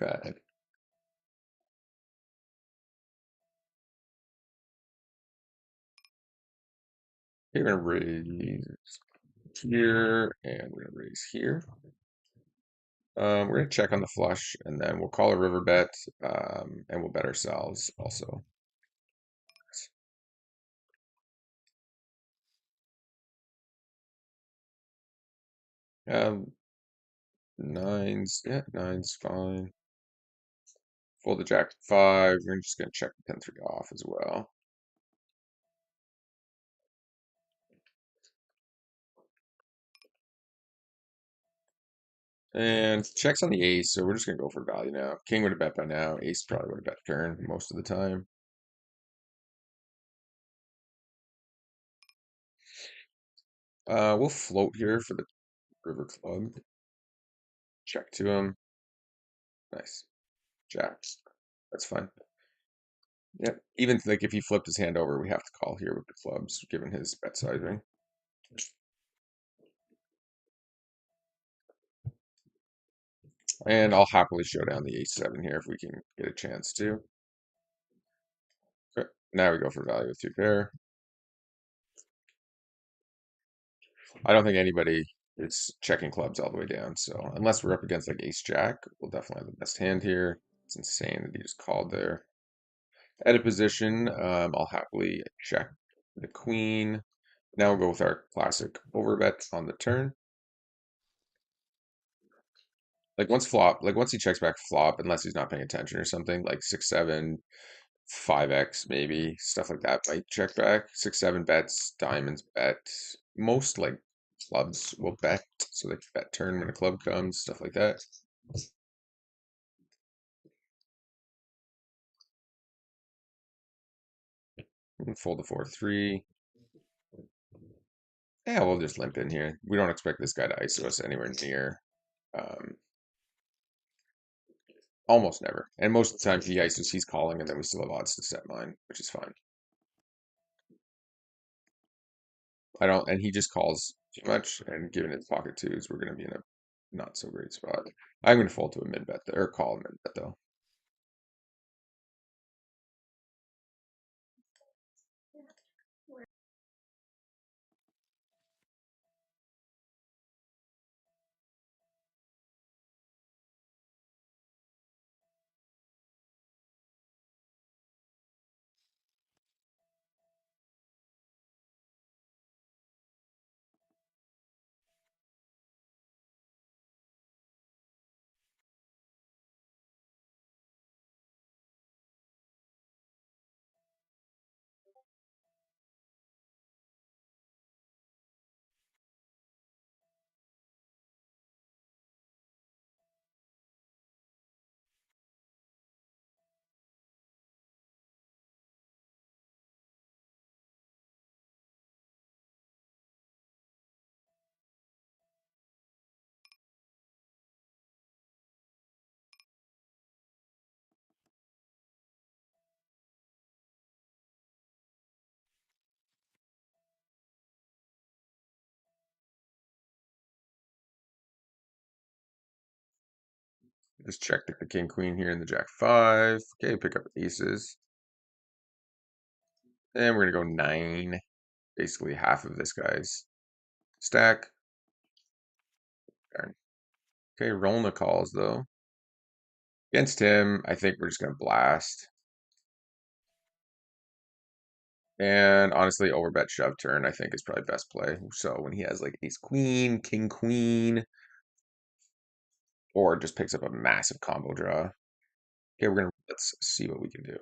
Okay. We're gonna raise here and we're gonna raise here. We're gonna check on the flush and then we'll call a river bet and we'll bet ourselves also. Um, nines, yeah, nines fine. Fold the jack to 5. We're just gonna check the 10-3 off as well. And checks on the ace, so we're just gonna go for value now. King would have bet by now. Ace probably would have bet turn most of the time. We'll float here for the river club. Check to him. Nice. Jacks. That's fine. Yep. Even like if he flipped his hand over, we have to call here with the clubs, given his bet sizing. And I'll happily show down the ace-7 here if we can get a chance to. Okay. Now we go for value with 2 pair. I don't think anybody is checking clubs all the way down, so unless we're up against like ace-jack, we'll definitely have the best hand here. It's insane that he just called there. At a position, I'll happily check the queen. Now we'll go with our classic overbet on the turn. Like once he checks back flop, unless he's not paying attention or something, like 6-7, 5x maybe, stuff like that might check back. 6-7 bets, diamonds bet. Most like clubs will bet, so they can bet turn when a club comes, stuff like that. And fold the 4-3. Yeah, we'll just limp in here. We don't expect this guy to ISO us anywhere near. Um, Almost never. And most of the time he ISOs, he's calling, and then we still have odds to set mine, which is fine. I don't, and he just calls too much, and given his pocket twos, we're going to be in a not so great spot. I'm going to fold to a mid bet, or call a mid bet though. Just check the king queen here and the jack five. Okay, pick up aces. And we're gonna go 9. Basically half of this guy's stack. Darn. Okay, rolling the calls though. Against him, I think we're just gonna blast. And honestly, overbet shove turn, I think is probably best play. So when he has like ace queen, king queen, or just picks up a massive combo draw. Okay, let's see what we can do.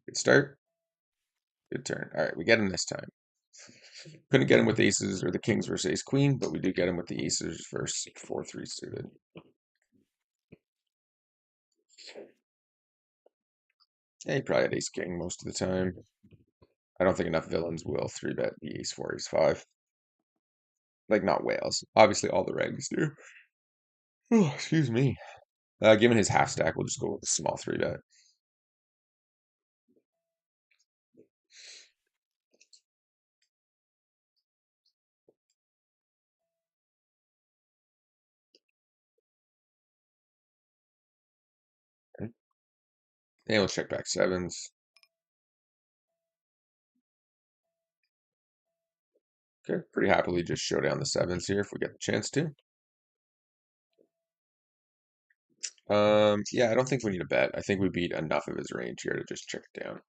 Good start. Good turn. All right, we get him this time. Couldn't get him with aces or the kings versus ace queen, but we do get him with the aces versus 4-3 suited. Yeah, he probably had ace king most of the time. I don't think enough villains will 3-bet the ace 4, ace 5. Like, not whales. Obviously, all the regs do. Oh, excuse me. Given his half stack, we'll just go with a small 3-bet. Okay. And let's check back sevens. Okay, pretty happily just show down the sevens here if we get the chance to. Yeah, I don't think we need a bet. I think we beat enough of his range here to just check it down.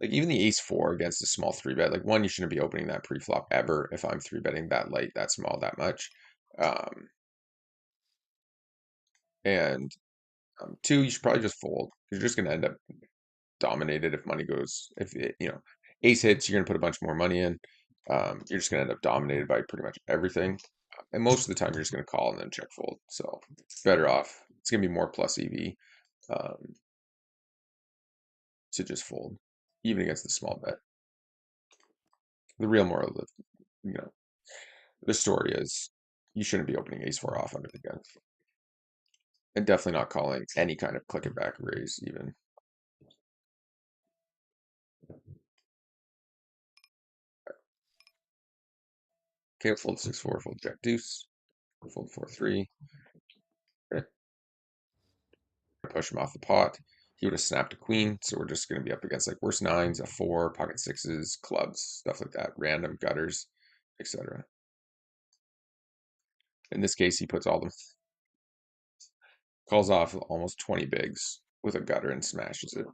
Like even the ace 4 against a small 3-bet, like one, you shouldn't be opening that pre-flop ever if I'm 3-betting that light, that small, that much. And two, you should probably just fold. You're just going to end up dominated if money goes, if it, ace hits, you're going to put a bunch more money in. You're just going to end up dominated by pretty much everything. And most of the time, you're just going to call and then check fold. So better off. It's going to be more plus EV to just fold, even against the small bet. The real moral of the story is you shouldn't be opening ace 4 off under the gun. And definitely not calling any kind of click it back raise even. Okay, fold 6-4, fold jack deuce, fold 4-3. Okay. Push him off the pot. He would have snapped a queen, so we're just going to be up against like worse nines, a 4, pocket sixes, clubs, stuff like that, random gutters, etc. In this case, he puts all them, calls off almost 20 bigs with a gutter and smashes it.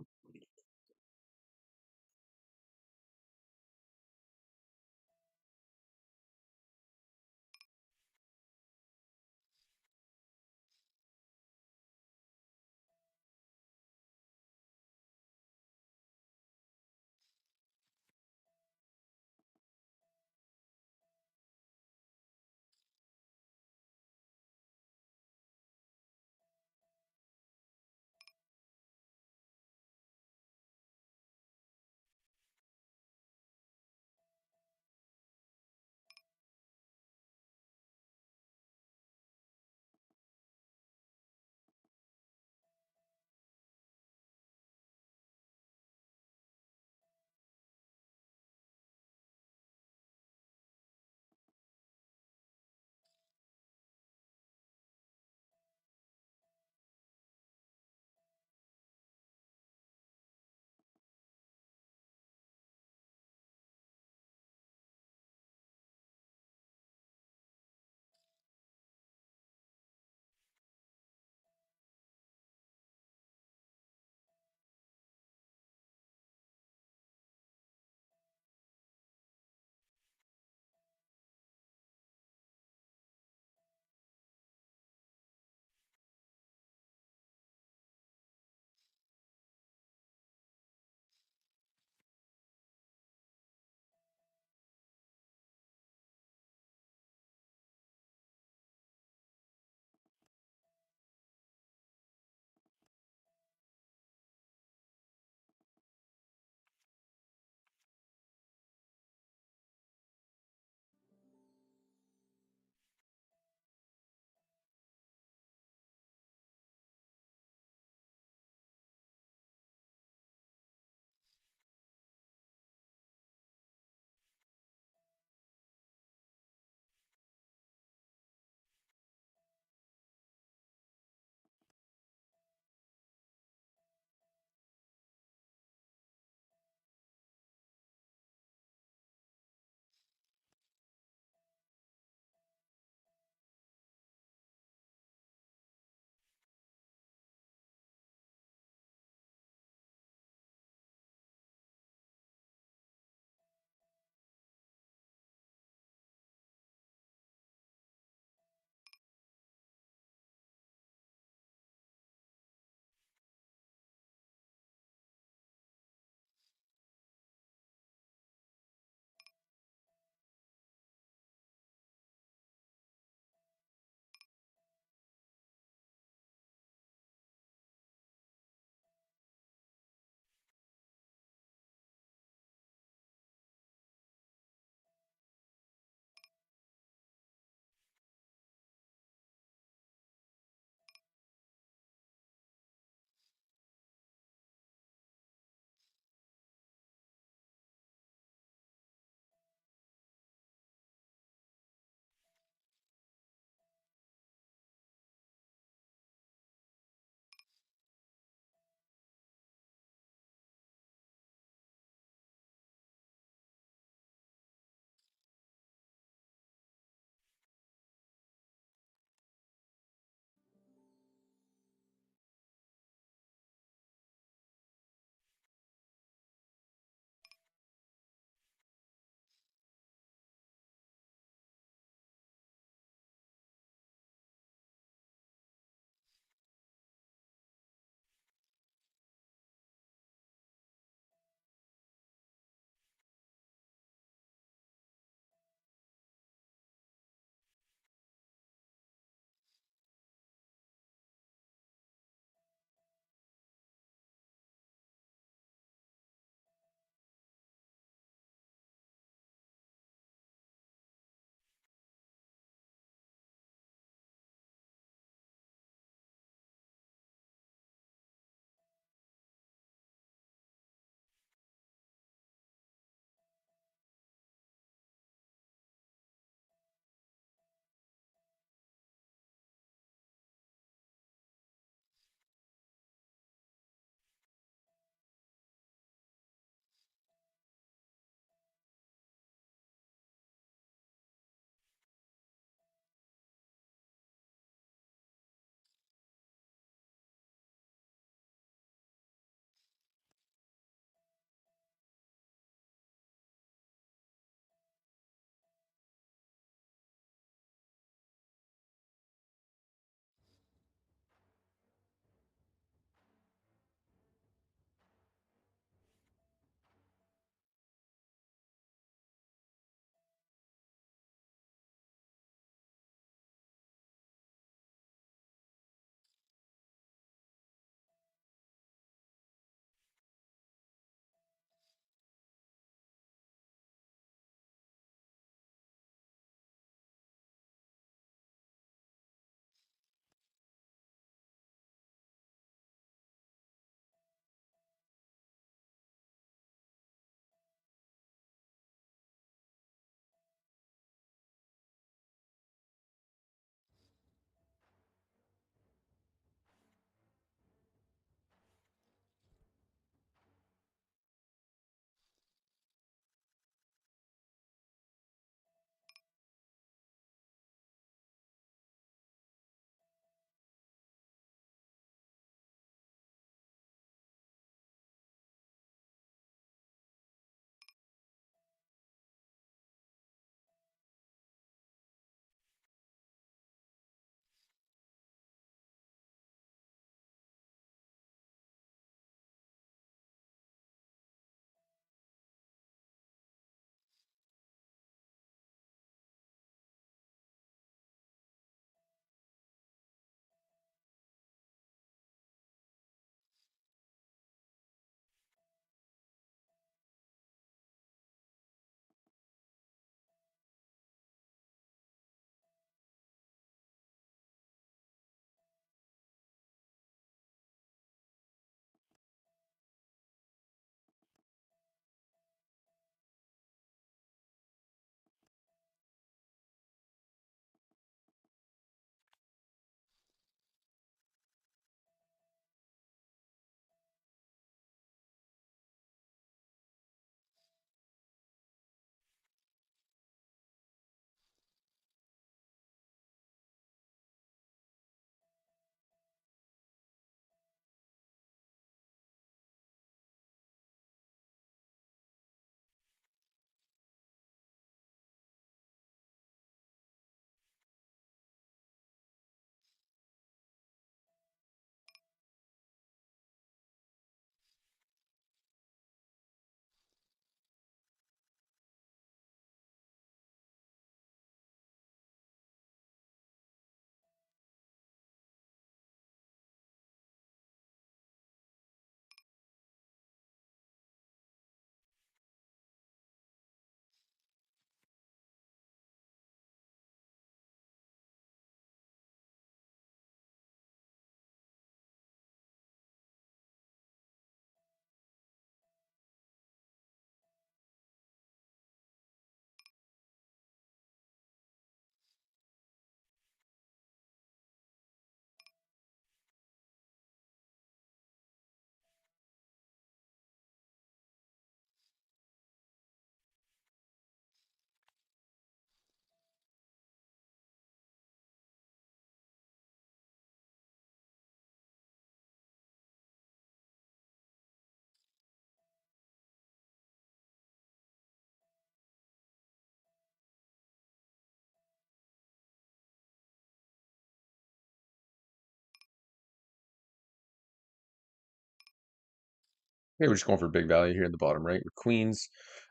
Okay, we're just going for big value here in the bottom right with queens,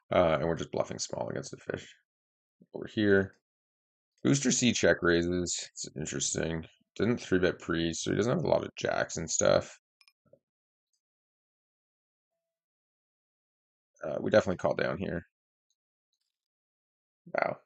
and we're just bluffing small against the fish. Over here, booster C check raises. It's interesting. Didn't 3-bet pre, so he doesn't have a lot of jacks and stuff. We definitely call down here. Wow.